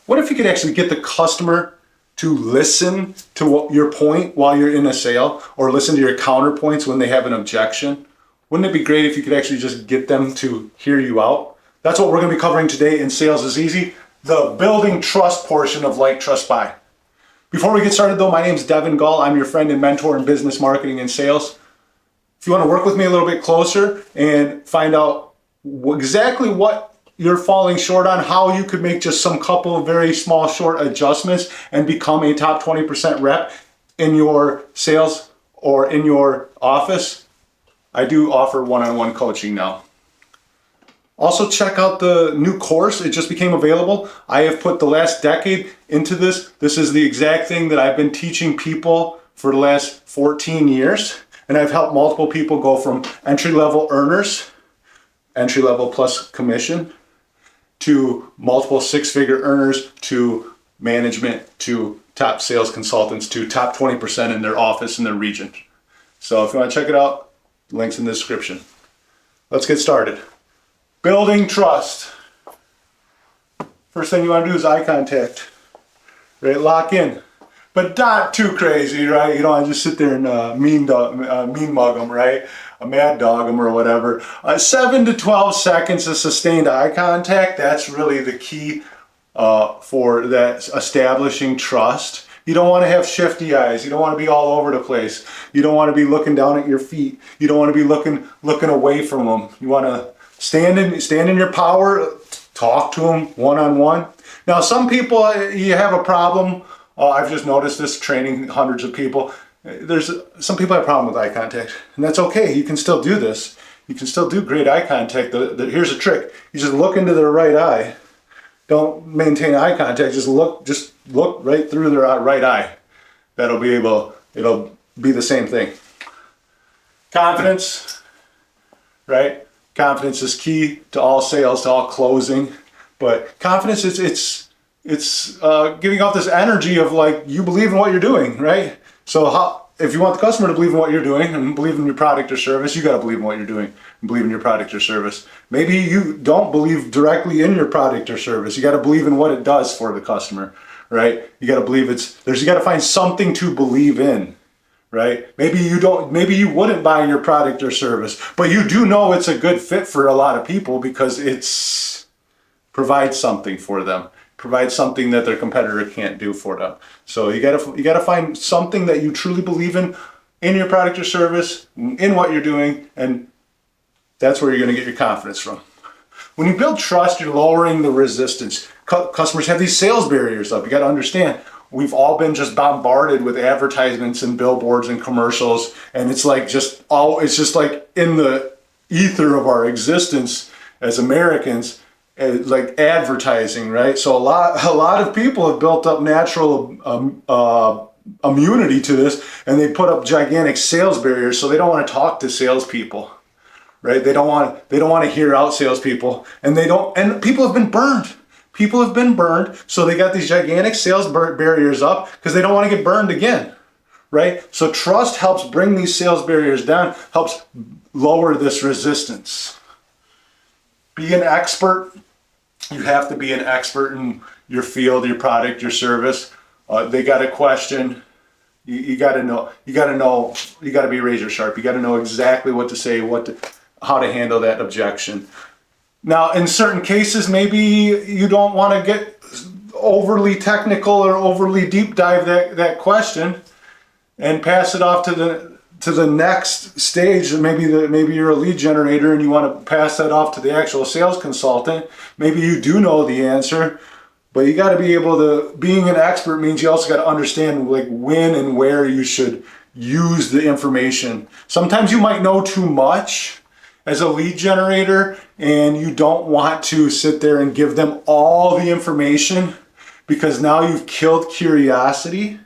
What if you could actually get the customer to listen to your point while you're in a sale, or listen to your counterpoints when they have an objection? Wouldn't it be great if you could actually just get them to hear you out? That's what we're going to be covering today in Sales is Easy, the building trust portion of Like, Trust, Buy. Before we get started though, my name is Devon Gall. I'm your friend and mentor in business marketing and sales. If you want to work with me a little bit closer and find out exactly what you're falling short on, how you could make just some couple of very small short adjustments and become a top 20% rep in your sales or in your office, I do offer one-on-one coaching now. Also check out the new course. It just became available. I have put the last decade into this. This is the exact thing that I've been teaching people for the last 14 years. And I've helped multiple people go from entry-level earners, entry-level plus commission, to multiple six-figure earners, to management, to top sales consultants, to top 20% in their office in their region. So if you want to check it out, links in the description. Let's get started. Building trust. First thing you want to do is eye contact. Right? Lock in. But not too crazy, right? You don't want to just sit there and mean mug them, right? A mad dog them or whatever. 7 to 12 seconds of sustained eye contact. That's really the key for that establishing trust. You don't want to have shifty eyes. You don't want to be all over the place. You don't want to be looking down at your feet. You don't want to be looking away from them. You want to stand in your power, talk to them one-on-one. Now, some people, you have a problem. I've just noticed this training hundreds of people. There's some people have a problem with eye contact, and that's okay. You can still do this. You can still do great eye contact. Here's a trick. You just look into their right eye. Don't maintain eye contact. Just look right through their right eye. It'll be the same thing. Confidence, right? Confidence is key to all sales, to all closing. But confidence is it's giving off this energy of like you believe in what you're doing, right? So if you want the customer to believe in what you're doing and believe in your product or service, you got to believe in what you're doing and believe in your product or service. Maybe you don't believe directly in your product or service. You got to believe in what it does for the customer, right? You got to believe you got to find something to believe in. Right? Maybe you wouldn't buy your product or service, but you do know it's a good fit for a lot of people because it's provides something for them, provides something that their competitor can't do for them. So you gotta find something that you truly believe in your product or service, in what you're doing, and that's where you're gonna get your confidence from. When you build trust, you're lowering the resistance. Customers have these sales barriers up. You gotta understand. We've all been just bombarded with advertisements and billboards and commercials, and it's just like in the ether of our existence as Americans, like advertising, right? So a lot of people have built up natural immunity to this, and they put up gigantic sales barriers, so they don't want to talk to salespeople, right? They don't want to hear out salespeople, and people have been burned. People have been burned, so they got these gigantic sales barriers up because they don't want to get burned again, right? So trust helps bring these sales barriers down, helps lower this resistance. Be an expert. You have to be an expert in your field, your product, your service. They got a question. You got to know. You got to be razor sharp. You got to know exactly what to say, how to handle that objection. Now, in certain cases, maybe you don't want to get overly technical or overly deep dive that question and pass it off to the next stage. Maybe you're a lead generator and you want to pass that off to the actual sales consultant. Maybe you do know the answer, but you got to be able to. Being an expert means you also got to understand like when and where you should use the information. Sometimes you might know too much as a lead generator, and you don't want to sit there and give them all the information because now you've killed curiosity.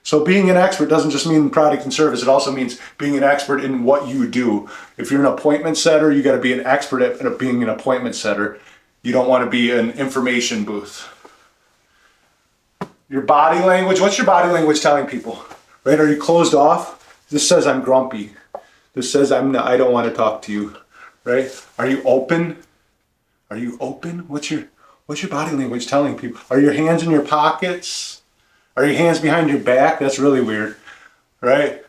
So being an expert doesn't just mean product and service, it also means being an expert in what you do. If you're an appointment setter, you got to be an expert at being an appointment setter. You don't want to be an information booth. Your body language, what's your body language telling people? Right? Are you closed off? This says I'm grumpy. This says I don't want to talk to you, right? Are you open? Are you open? What's your What's your body language telling people? Are your hands in your pockets? Are your hands behind your back? That's really weird, right?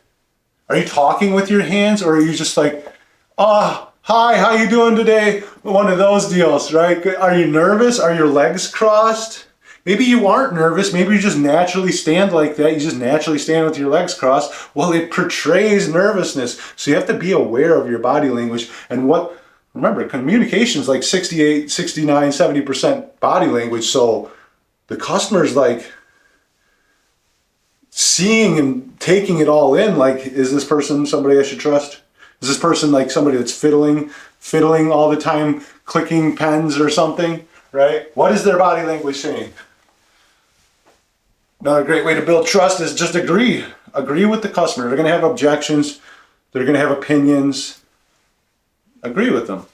Are you talking with your hands, or are you just like, oh, hi, how you doing today? One of those deals, right? Are you nervous? Are your legs crossed? Maybe you aren't nervous. Maybe you just naturally stand like that. You just naturally stand with your legs crossed. Well, it portrays nervousness. So you have to be aware of your body language. And remember, communication is like 68, 69, 70% body language. So the customer's like seeing and taking it all in. Like, is this person somebody I should trust? Is this person like somebody that's fiddling all the time, clicking pens or something, right? What is their body language saying? Another great way to build trust is just agree. Agree with the customer. They're going to have objections. They're going to have opinions. Agree with them.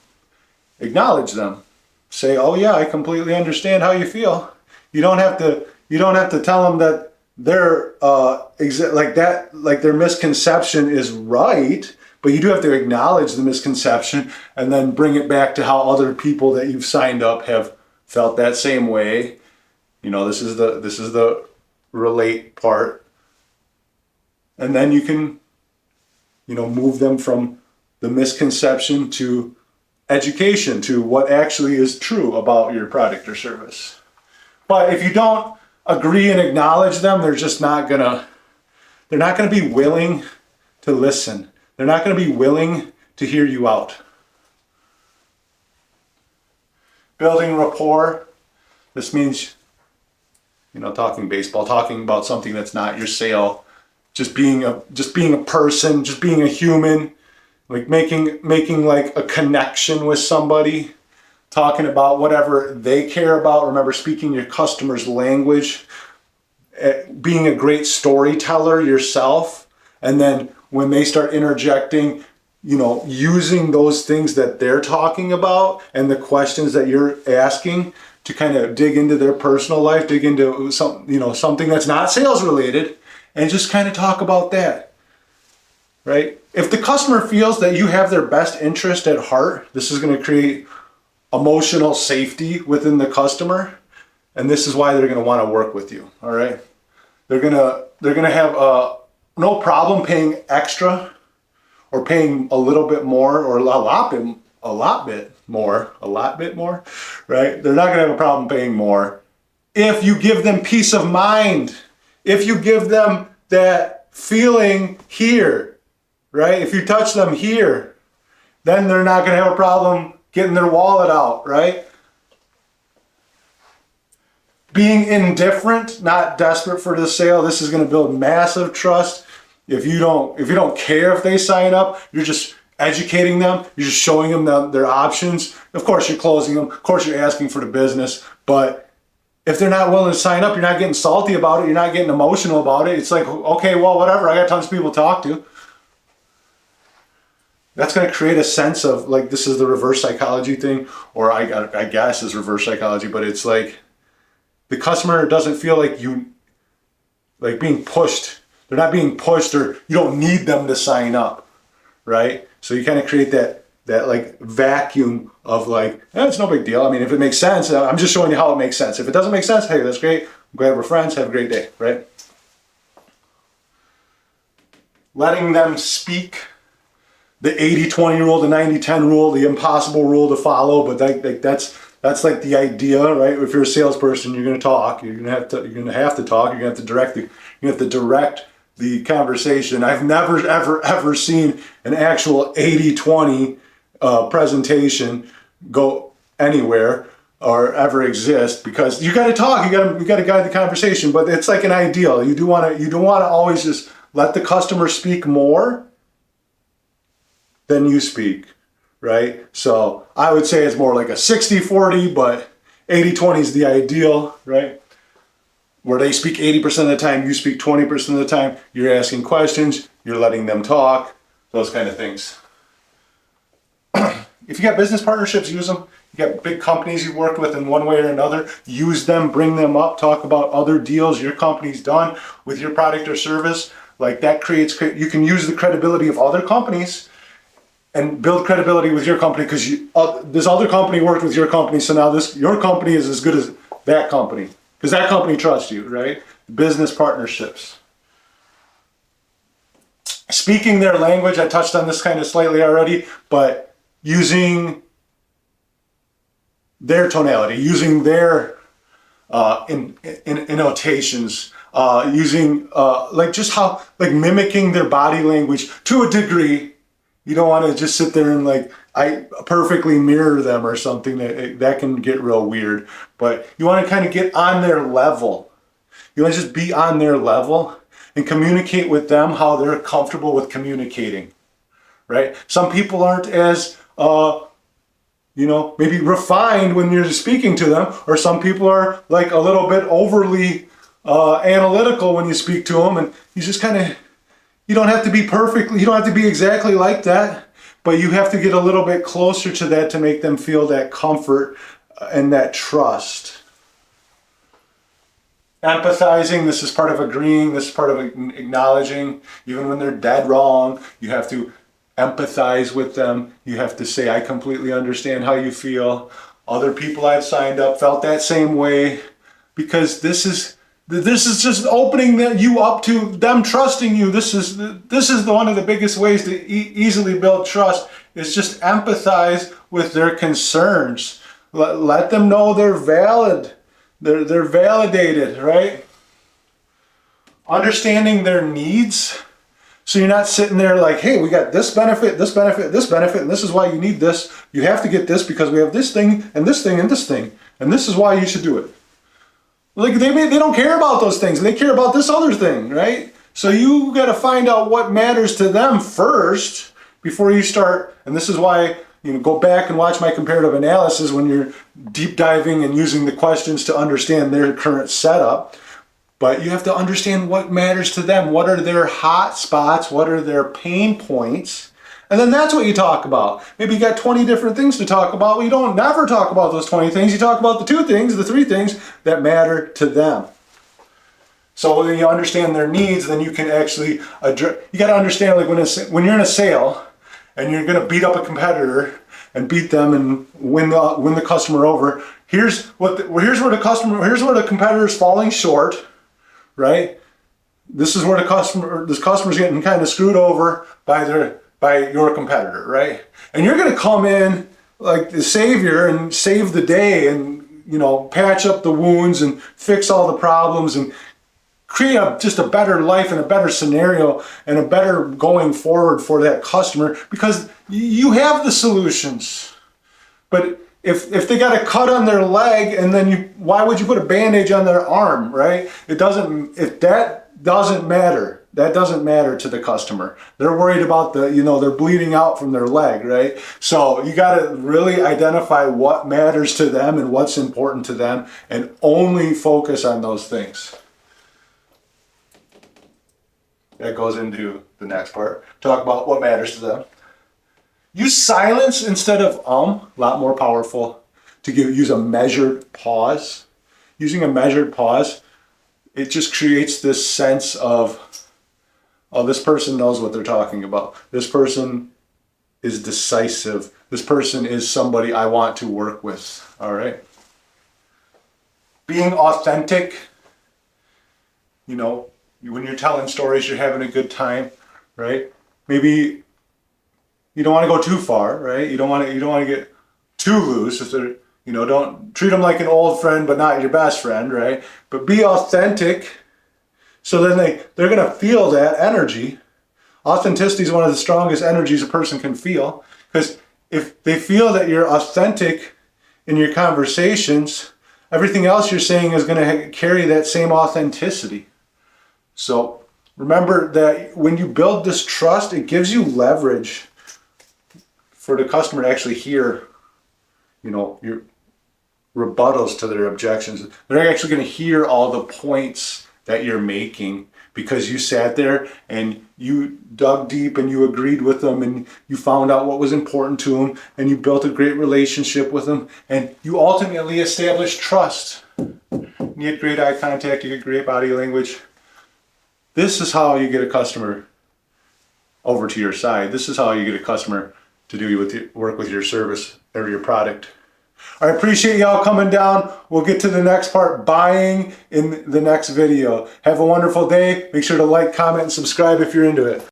Acknowledge them. Say, oh yeah, I completely understand how you feel. You don't have to tell them that their their misconception is right, but you do have to acknowledge the misconception and then bring it back to how other people that you've signed up have felt that same way. This is the relate part, and then you can move them from the misconception to education, to what actually is true about your product or service. But if you don't agree and acknowledge them, they're not going to be willing to listen. They're not going to be willing to hear you out. Building rapport. This means talking baseball, talking about something that's not your sale, just being a person, just being a human, like making like a connection with somebody, talking about whatever they care about. Remember, speaking your customer's language, being a great storyteller yourself, and then when they start interjecting, using those things that they're talking about and the questions that you're asking to kind of dig into their personal life, dig into something that's not sales related, and just kind of talk about that, right? If the customer feels that you have their best interest at heart, this is going to create emotional safety within the customer, and this is why they're going to want to work with you. All right, they're gonna have no problem paying extra, or paying a little bit more, or a lot bit more, right? They're not going to have a problem paying more if you give them peace of mind, if you give them that feeling here, right? If you touch them here, then they're not going to have a problem getting their wallet out, right? Being indifferent, not desperate for the sale. This is going to build massive trust. If you don't care if they sign up, you're just educating them, you're just showing them their options. Of course, you're closing them. Of course, you're asking for the business. But if they're not willing to sign up, you're not getting salty about it. You're not getting emotional about it. It's like, okay, well, whatever. I got tons of people to talk to. That's going to create a sense of, like, this is the reverse psychology thing, or I guess is reverse psychology, but it's like the customer doesn't feel like being pushed. They're not being pushed, or you don't need them to sign up, right? So you kind of create that like vacuum of like, it's no big deal. I mean, if it makes sense, I'm just showing you how it makes sense. If it doesn't make sense, hey, that's great. I'm glad we're friends. Have a great day, right? Letting them speak. The 80-20 rule, the 90-10 rule, the impossible rule to follow, but that's like the idea, right? If you're a salesperson, you're going to talk. You're going to have to talk. You're going to have to direct the conversation. I've never ever seen an actual 80-20 presentation go anywhere or ever exist, because you got to talk. You got to guide the conversation, but it's like an ideal. You do want to always just let the customer speak more than you speak, right? So I would say it's more like a 60-40, but 80-20 is the ideal, right? Where they speak 80% of the time, you speak 20% of the time. You're asking questions, you're letting them talk, those kind of things. If you got business partnerships, use them. You got big companies you've worked with in one way or another, use them, bring them up, talk about other deals your company's done with your product or service. Like that creates, you can use the credibility of other companies and build credibility with your company because this other company worked with your company, so now your company is as good as that company because that company trusts you, right? Business partnerships. Speaking their language, I touched on this kind of slightly already, but using their tonality, using their annotations, using just how, like, mimicking their body language to a degree. You don't want to just sit there and I perfectly mirror them or something. That can get real weird. But you want to kind of get on their level. You want to just be on their level and communicate with them how they're comfortable with communicating, right? Some people aren't as, maybe refined when you're speaking to them, or some people are like a little bit overly analytical when you speak to them, and you just kind of, you don't have to be perfectly, you don't have to be exactly like that, but you have to get a little bit closer to that to make them feel that comfort and that trust. Empathizing, this is part of agreeing, this is part of acknowledging. Even when they're dead wrong, you have to empathize with them. You have to say, I completely understand how you feel. Other people I've signed up felt that same way, because this is just opening you up to them trusting you. This is one of the biggest ways to easily build trust, is just empathize with their concerns. Let them know they're valid. They're validated, right? Understanding their needs. So you're not sitting there like, hey, we got this benefit, this benefit, this benefit, and this is why you need this. You have to get this because we have this thing and this thing and this thing. And this is why you should do it. Like, they don't care about those things. They care about this other thing, right? So you got to find out what matters to them first before you start. And this is why, go back and watch my comparative analysis when you're deep diving and using the questions to understand their current setup. But you have to understand what matters to them. What are their hot spots? What are their pain points? And then that's what you talk about. Maybe you got 20 different things to talk about. Well, you don't never talk about those 20 things. You talk about the 2 things, the 3 things that matter to them. So when you understand their needs, then you can actually address. You got to understand, like, when you're in a sale and you're going to beat up a competitor and beat them and win the customer over. Here's where the competitor is falling short, right? This is where this customer's getting kind of screwed over by your competitor, right? And you're going to come in like the savior and save the day and, patch up the wounds and fix all the problems and create just a better life and a better scenario and a better going forward for that customer, because you have the solutions. But if they got a cut on their leg, and then why would you put a bandage on their arm, right? If that doesn't matter. That doesn't matter to the customer. They're worried about they're bleeding out from their leg, right? So you got to really identify what matters to them and what's important to them, and only focus on those things. That goes into the next part. Talk about what matters to them. Use silence instead of a lot more powerful. Use a measured pause. Using a measured pause, it just creates this sense of, oh, this person knows what they're talking about. This person is decisive. This person is somebody I want to work with. All right. Being authentic. When you're telling stories, you're having a good time, right? Maybe you don't want to go too far, right? You don't want to get too loose. If they're, don't treat them like an old friend, but not your best friend, right? But be authentic. So then they're going to feel that energy. Authenticity is one of the strongest energies a person can feel, because if they feel that you're authentic in your conversations, everything else you're saying is going to carry that same authenticity. So remember that when you build this trust, it gives you leverage for the customer to actually hear, your rebuttals to their objections. They're actually going to hear all the points that you're making, because you sat there and you dug deep and you agreed with them and you found out what was important to them and you built a great relationship with them and you ultimately established trust. You get great eye contact, you get great body language. This is how you get a customer over to your side. This is how you get a customer to do work with your service or your product. I appreciate y'all coming down. We'll get to the next part, buying, in the next video. Have a wonderful day. Make sure to like, comment, and subscribe if you're into it.